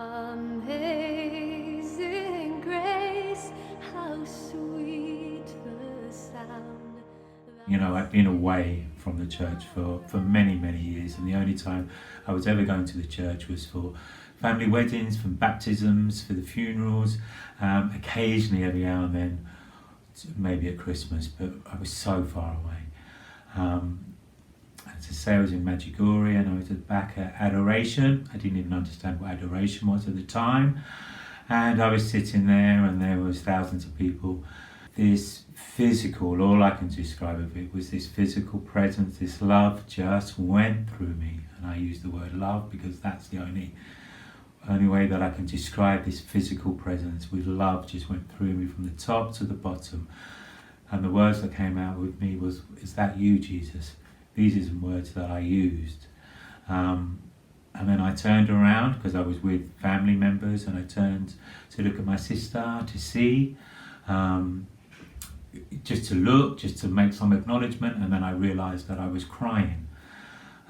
Amazing grace, how sweet the sound. I'd been away from the church for many, many years, and the only time I was ever going to the church was for family weddings, for baptisms, for the funerals, occasionally every now and then, maybe at Christmas, but I was so far away. As I say, I was in Medjugorje and I was back at Adoration. I didn't even understand what adoration was at the time. And I was sitting there and there was thousands of people. This physical, all I can describe of it was this physical presence, this love just went through me. And I use the word love because that's the only way that I can describe this physical presence. With love just went through me from the top to the bottom. And the words that came out with me was, "Is that you, Jesus?" These are some words that I used. And then I turned around because I was with family members, and I turned to look at my sister to see, just to look, just to make some acknowledgement, and then I realised that I was crying.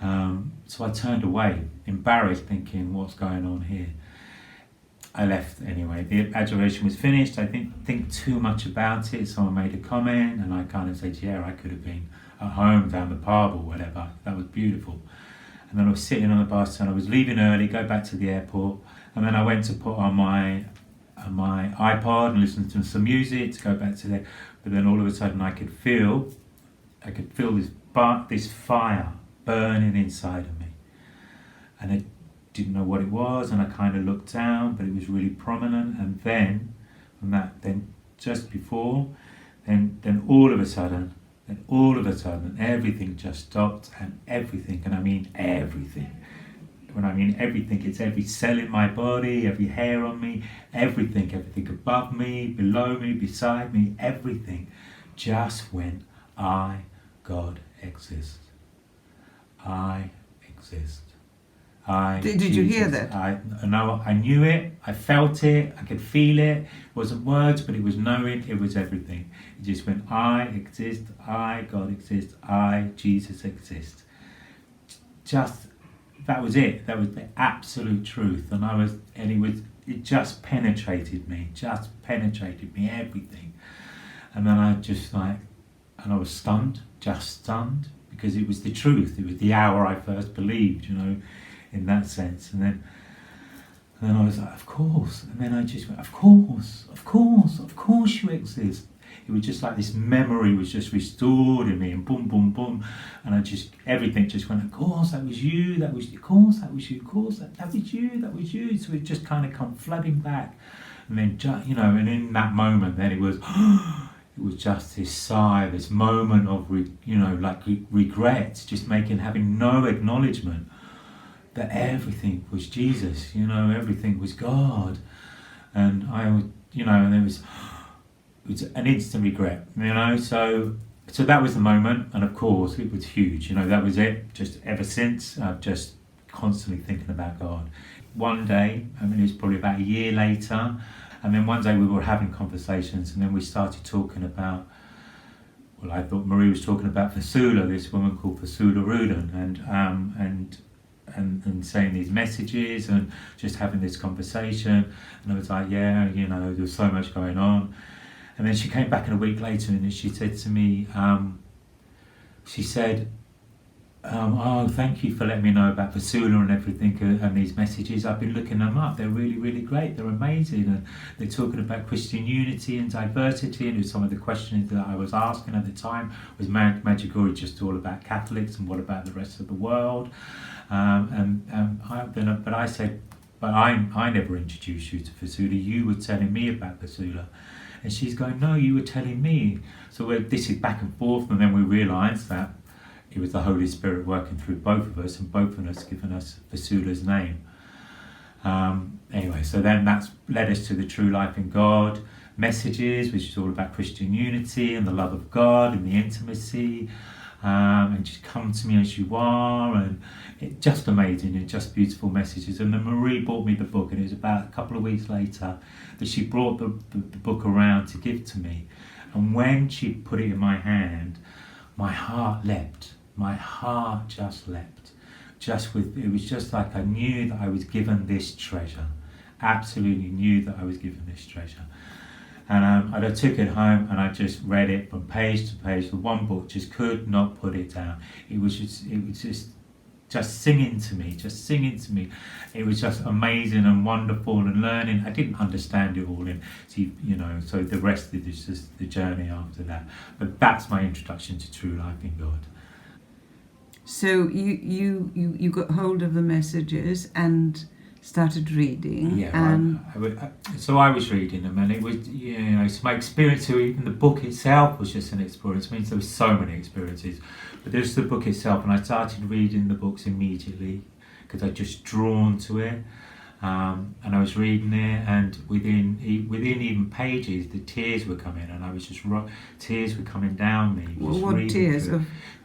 So I turned away, embarrassed, thinking, what's going on here? I left anyway. The adoration was finished. I didn't think too much about it. Someone made a comment, and I kind of said, yeah, I could have been at home down the pub or whatever. That was beautiful. And then I was sitting on the bus and I was leaving early, go back to the airport, and then I went to put on my iPod and listen to some music to go back to there. But then all of a sudden I could feel this fire burning inside of me, and I didn't know what it was, and I kind of looked down, but it was really prominent. And then just before, then all of a sudden, everything just stopped, and everything, and I mean everything. When I mean everything, it's every cell in my body, every hair on me, everything above me, below me, beside me, everything just went, I, God, exist. I exist. Did you hear that? I knew it, I felt it, I could feel it. It wasn't words, but it was knowing, it was everything. It just went, I exist, I, God exist, I, Jesus exist. That was it. That was the absolute truth. It just penetrated me, everything. And then I was stunned, because it was the truth. It was the hour I first believed, in that sense. And then I was like, of course. And then I just went, of course you exist. It was just like this memory was just restored in me, and boom, boom, boom. And everything just went, of course, that was you, that was you, of course, that was you, of course, that was you. So it just kind of come flooding back. And then, and in that moment, then it was, it was just this sigh, this moment of, regret, just having no acknowledgement that everything was Jesus, everything was God. And and there was an instant regret, so that was the moment. And of course it was huge, that was it. Just ever since, I've just constantly thinking about God. One day, it was probably about a year later, and then one day we were having conversations, and then we started talking about, I thought Marie was talking about Fasula, this woman called Fasula Rudin, and saying these messages and just having this conversation. And I was like, yeah, there's so much going on. And then she came back in a week later, and she said to me, oh, thank you for letting me know about Fasula and everything, and these messages. I've been looking them up. They're really, really great. They're amazing. And they're talking about Christian unity and diversity. And some of the questions that I was asking at the time was Medjugorje just all about Catholics, and what about the rest of the world? I said, but I never introduced you to Fasula. You were telling me about Fasula. And she's going, no, you were telling me. So this is back and forth, and then we realised that it was the Holy Spirit working through both of us, and both of us giving us Fasula's name. Anyway, so then that's led us to the True Life in God messages, which is all about Christian unity and the love of God and the intimacy, and just come to me as you are, and it just amazing and just beautiful messages. And then Marie bought me the book, and it was about a couple of weeks later that she brought the book around to give to me. And when she put it in my hand, my heart leapt. My heart just leapt. It was just like I knew that I was given this treasure. absolutely knew that I was given this treasure. And I took it home and I just read it from page to page. The one book just could not put it down. It was just singing to me, It was just amazing and wonderful and learning. I didn't understand it all, and so the rest is just the journey after that. But that's my introduction to true life in God. So you got hold of the messages and started reading. Yeah, and so I was reading them, and it was, so my experience, even the book itself was just an experience. It means there were so many experiences, but there's the book itself, and I started reading the books immediately because I just drawn to it, and I was reading it, and within even pages, the tears were coming, and I was just tears were coming down me. What tears?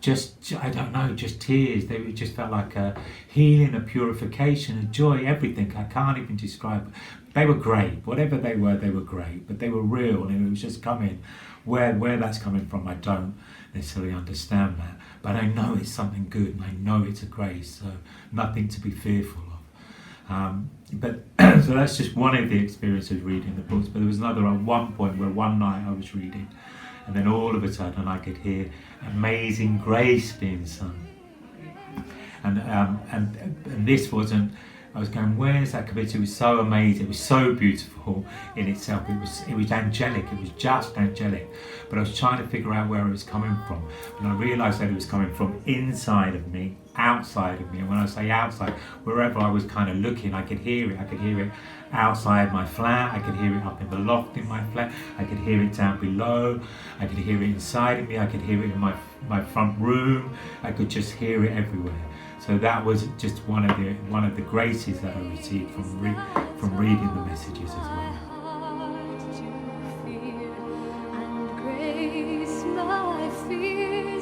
Just I don't know, just tears. They just felt like a healing, a purification, a joy, everything. I can't even describe. They were great. Whatever they were great. But they were real, and it was just coming. Where that's coming from, I don't necessarily understand that. But I know it's something good, and I know it's a grace. So nothing to be fearful of. But so that's just one of the experiences reading the books. But there was another at one point where one night I was reading, and then all of a sudden I could hear Amazing Grace being sung, and this wasn't. I was going, where's that compared to? It was so amazing. It was so beautiful in itself. It was angelic. It was just angelic. But I was trying to figure out where it was coming from, and I realised that it was coming from inside of me, outside of me. And when I say outside, wherever I was kind of looking, I could hear it. I could hear it outside my flat. I could hear it up in the loft in my flat. I could hear it down below. I could hear it inside of me. I could hear it in my front room. I could just hear it everywhere. So that was just one of the graces that I received from reading the messages as well. My fear